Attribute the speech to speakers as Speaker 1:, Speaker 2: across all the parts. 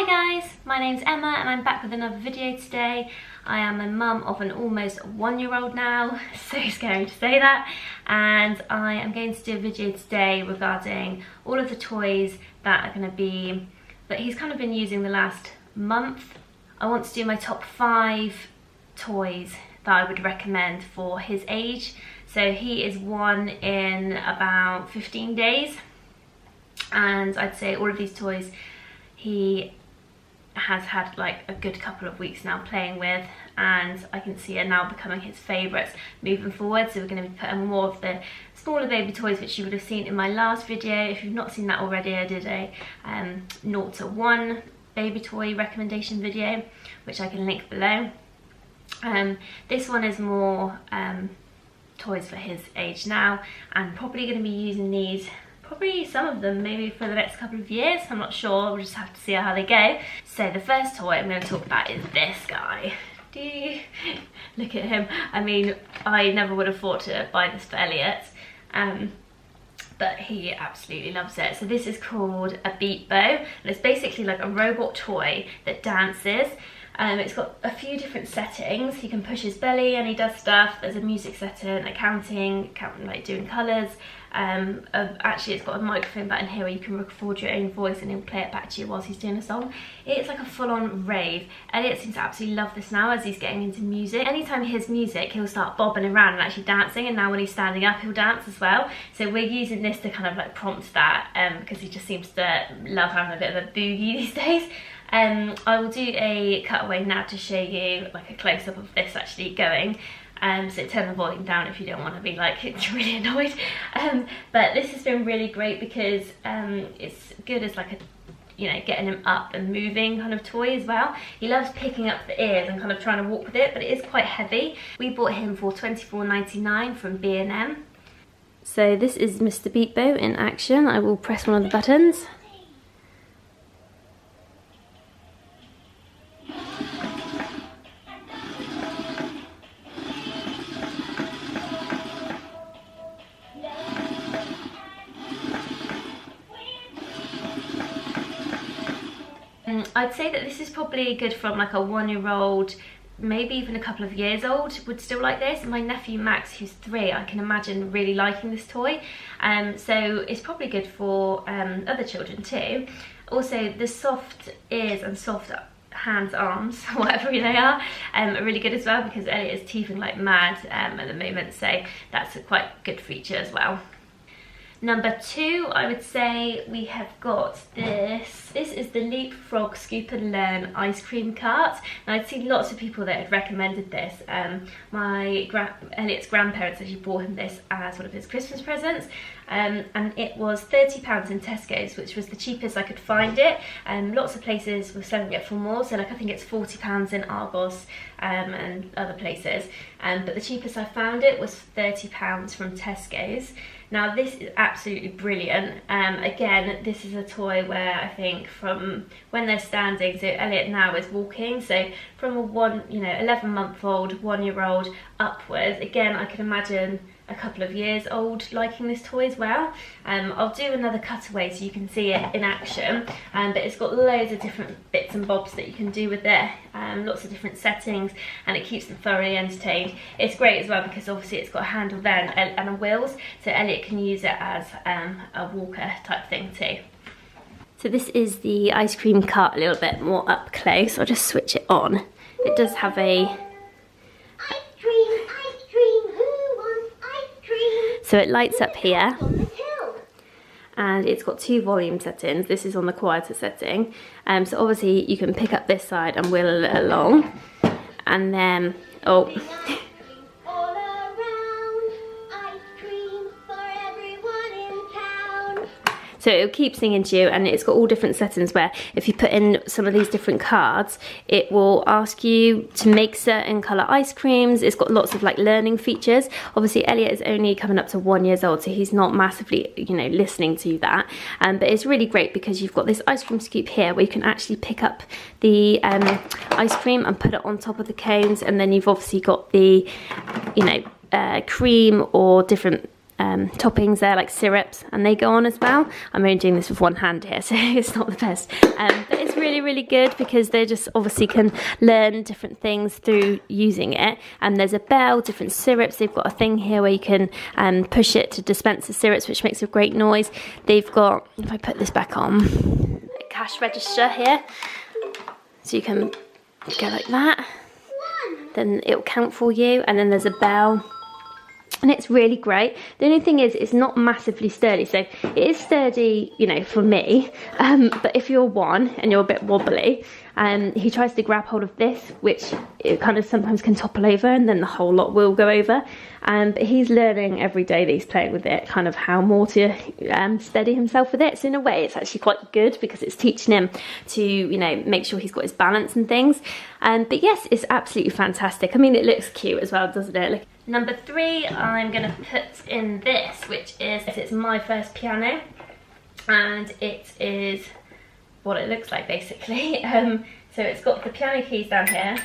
Speaker 1: Hi guys, my name's Emma and I'm back with another video today. I am a mum of an almost 1-year-old now, so scary to say that, and I am going to do a video today regarding all of the toys that are going to be, that he's kind of been using the last month. I want to do my top 5 toys that I would recommend for his age. So he is 1 in about 15 days, and I'd say all of these toys he has had like a good couple of weeks now playing with, and I can see are now becoming his favourites moving forward. So we're going to be putting more of the smaller baby toys, which you would have seen in my last video. If you've not seen that already, I did a 0 to 1 baby toy recommendation video, which I can link below. This one is more toys for his age now, and probably going to be using these, probably some of them maybe for the next couple of years. I'm not sure, we'll just have to see how they go. So the first toy I'm going to talk about is this guy. Look at him. I mean, I never would have thought to buy this for Elliot, but he absolutely loves it. So this is called a Beatbow, and it's basically like a robot toy that dances. It's got a few different settings. He can push his belly and he does stuff. There's a music setting, a counting, like doing colours. Actually, it's got a microphone button here where you can record your own voice and he'll play it back to you whilst he's doing a song. It's like a full-on rave. Elliot seems to absolutely love this now as he's getting into music. Anytime he hears music, he'll start bobbing around and actually dancing, and now when he's standing up, he'll dance as well. So we're using this to kind of like prompt that, because he just seems to love having a bit of a boogie these days. I will do a cutaway now to show you like a close-up of this actually going. So turn the volume down if you don't want to be like really annoyed. But this has been really great because it's good as like a, you know, getting him up and moving kind of toy as well. He loves picking up the ears and kind of trying to walk with it, but it is quite heavy. We bought him for £24.99 from B&M. So this is Mr. Beatbow in action. I will press one of the buttons. I'd say that this is probably good from like a 1-year-old, maybe even a couple of years old would still like this. My nephew Max, who's 3, I can imagine really liking this toy. So it's probably good for other children too. Also, the soft ears and soft hands, arms, whatever they are really good as well, because Elliot is teething like mad at the moment, so that's a quite good feature as well. Number 2, I would say we have got this. This is the Leapfrog Scoop and Learn ice cream cart. Now, I'd seen lots of people that had recommended this. Elliot's grandparents actually bought him this as one of his Christmas presents. And it was £30 in Tesco's, which was the cheapest I could find it. Lots of places were selling it for more, so like I think it's £40 in Argos and other places. But the cheapest I found it was £30 from Tesco's. Now this is absolutely brilliant. Again, this is a toy where I think from when they're standing, so Elliot now is walking, so from a 11-month-old, 1-year-old upwards, again I can imagine a couple of years old liking this toy as well. I'll do another cutaway so you can see it in action, but it's got loads of different bits and bobs that you can do with it, lots of different settings, and it keeps them thoroughly entertained. It's great as well because obviously it's got a handle there and a wheels, so Elliot can use it as a walker type thing too. So this is the ice cream cart a little bit more up close. I'll just switch it on. It does have a so it lights up here, and it's got 2 volume settings. This is on the quieter setting, so obviously you can pick up this side and wheel it along, and then so it'll keep singing to you, and it's got all different settings where if you put in some of these different cards, it will ask you to make certain colour ice creams. It's got lots of like learning features. Obviously Elliot is only coming up to 1 year old, so he's not massively, you know, listening to that. But it's really great because you've got this ice cream scoop here where you can actually pick up the ice cream and put it on top of the cones, and then you've obviously got the, you know, cream or different toppings there, like syrups, and they go on as well. I'm only doing this with one hand here, so it's not the best, but it's really, really good because they just obviously can learn different things through using it. And there's a bell, different syrups. They've got a thing here where you can push it to dispense the syrups, which makes a great noise. They've got, if I put this back on, a cash register here, so you can go like that, then it'll count for you, and then there's a bell. And it's really great. The only thing is it's not massively sturdy, so it is sturdy, you know, for me, but if you're one and you're a bit wobbly, he tries to grab hold of this, which it kind of sometimes can topple over, and then the whole lot will go over. But he's learning every day that he's playing with it kind of how more to steady himself with it. So in a way it's actually quite good because it's teaching him to, you know, make sure he's got his balance and things. But yes, it's absolutely fantastic. I mean, it looks cute as well, doesn't it? Number 3, I'm going to put in this, which is, it's my first piano, and it is what it looks like basically. So it's got the piano keys down here.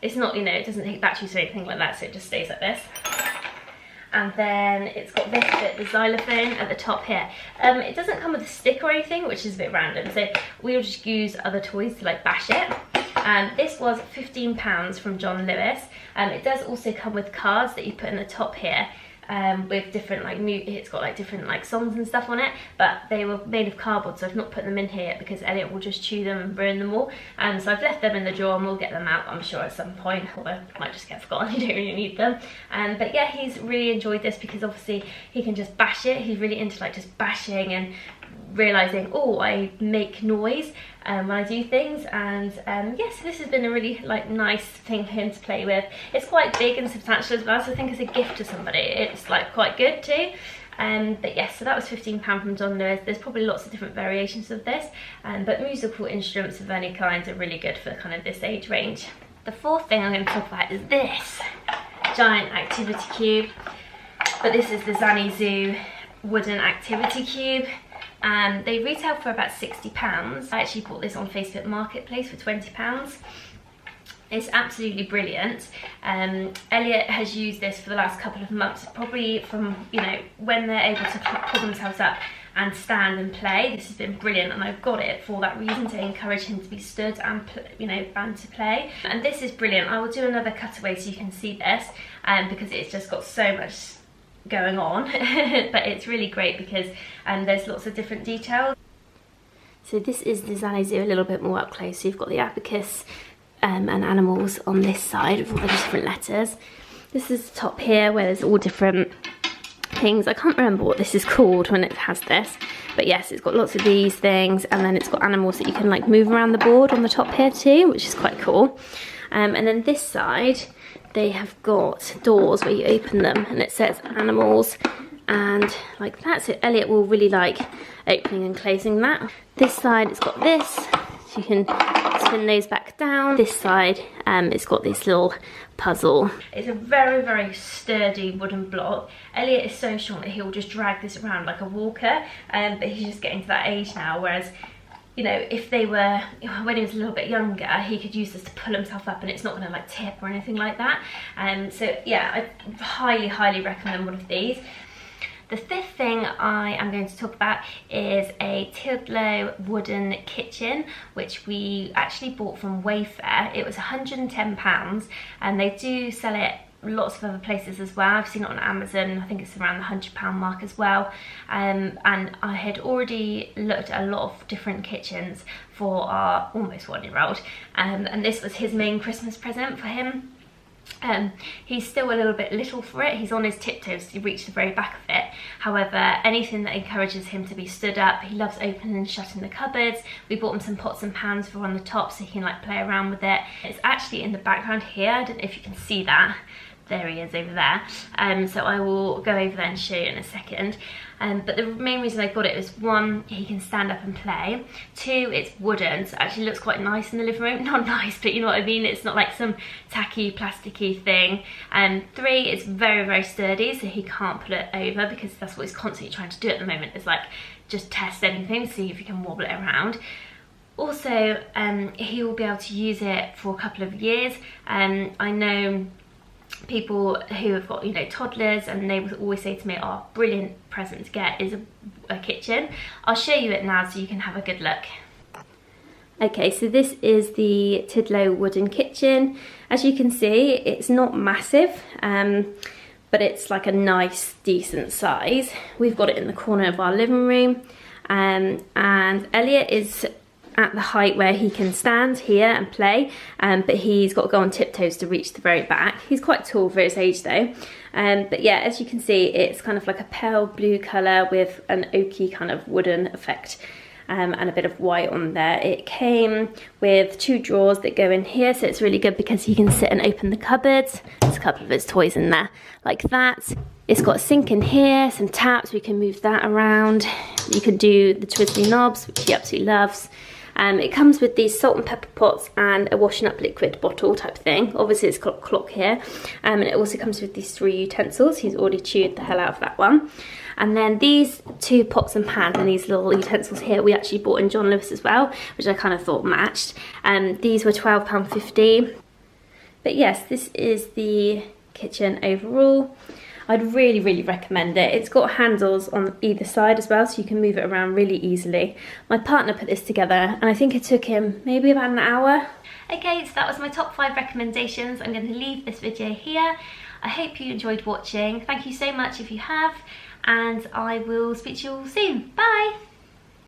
Speaker 1: It's not, you know, it doesn't take batteries or anything like that, so it just stays like this. And then it's got this bit, the xylophone at the top here. It doesn't come with a stick or anything, which is a bit random, so we'll just use other toys to like bash it. This was £15 from John Lewis. It does also come with cards that you put in the top here, with different like it's got like different like songs and stuff on it, but they were made of cardboard, so I've not put them in here because Elliot will just chew them and ruin them all. So I've left them in the drawer, and we'll get them out, I'm sure, at some point, although I might just get forgotten. You don't really need them. But yeah, he's really enjoyed this because obviously he can just bash it. He's really into like just bashing and realizing, oh, I make noise when I do things. And yes, this has been a really like nice thing for him to play with. It's quite big and substantial as well, so I think as a gift to somebody it's like quite good too. But yes, so that was £15 from John Lewis. There's probably lots of different variations of this, but musical instruments of any kind are really good for kind of this age range. The 4th thing I'm going to talk about is this giant activity cube, but this is the Zanny Zoo wooden activity cube. They retail for about £60. I actually bought this on Facebook Marketplace for £20. It's absolutely brilliant. Elliot has used this for the last couple of months, probably from, you know, when they're able to pull themselves up and stand and play. This has been brilliant, and I've got it for that reason, to encourage him to be stood and, you know, and to play. And this is brilliant. I will do another cutaway so you can see this, because it's just got so much going on. But it's really great because there's lots of different details. So this is the Zanny Zoo a little bit more up close. So you've got the abacus and animals on this side with all the different letters. This is the top here where there's all different things. I can't remember what this is called when it has this, but yes, it's got lots of these things, and then it's got animals that you can like move around the board on the top here too, which is quite cool. And then this side they have got doors where you open them, and it says animals and like that, so Elliot will really like opening and closing that. This side it's got this, so you can spin those back down. This side it's got this little puzzle. It's a very, very sturdy wooden block. Elliot is so short that he'll just drag this around like a walker, but he's just getting to that age now, whereas, you know, if they were, when he was a little bit younger, he could use this to pull himself up and it's not going to like tip or anything like that. So yeah, I highly, highly recommend one of these. The 5th thing I am going to talk about is a Tidlow wooden kitchen, which we actually bought from Wayfair. It was £110, and they do sell it lots of other places as well. I've seen it on Amazon. I think it's around the £100 mark as well. And I had already looked at a lot of different kitchens for our almost 1-year-old, and this was his main Christmas present for him. He's still a little bit little for it. He's on his tiptoes to reach the very back of it. However, anything that encourages him to be stood up. He loves opening and shutting the cupboards. We bought him some pots and pans for on the top so he can like play around with it. It's actually in the background here. I don't know if you can see that. There he is over there. So I will go over there and show you in a second. But the main reason I got it was, 1, he can stand up and play. 2, it's wooden, so it actually looks quite nice in the living room. Not nice, but you know what I mean. It's not like some tacky, plasticky thing. 3, it's very, very sturdy, so he can't pull it over, because that's what he's constantly trying to do at the moment, is like just test anything, see if he can wobble it around. Also, he will be able to use it for a couple of years. I know people who have got, you know, toddlers, and they would always say to me, oh, brilliant present to get is a kitchen. I'll show you it now so you can have a good look. Okay, so this is the Tidlow wooden kitchen. As you can see, it's not massive, but it's like a nice, decent size. We've got it in the corner of our living room, and Elliot is at the height where he can stand here and play, but he's got to go on tiptoes to reach the very back. He's quite tall for his age though. But yeah, as you can see, it's kind of like a pale blue colour with an oaky kind of wooden effect, and a bit of white on there. It came with 2 drawers that go in here, so it's really good because you can sit and open the cupboards. There's a couple of his toys in there, like that. It's got a sink in here, some taps, we can move that around. You can do the twizzly knobs, which he absolutely loves. It comes with these salt and pepper pots and a washing up liquid bottle type thing. Obviously it's got a clock here, and it also comes with these 3 utensils. He's already chewed the hell out of that one. And then these 2 pots and pans and these little utensils here we actually bought in John Lewis as well, which I kind of thought matched. These were £12.50. But yes, this is the kitchen overall. I'd really, really recommend it. It's got handles on either side as well, so you can move it around really easily. My partner put this together, and I think it took him maybe about an hour. Okay, so that was my top 5 recommendations. I'm going to leave this video here. I hope you enjoyed watching. Thank you so much if you have, and I will speak to you all soon. Bye!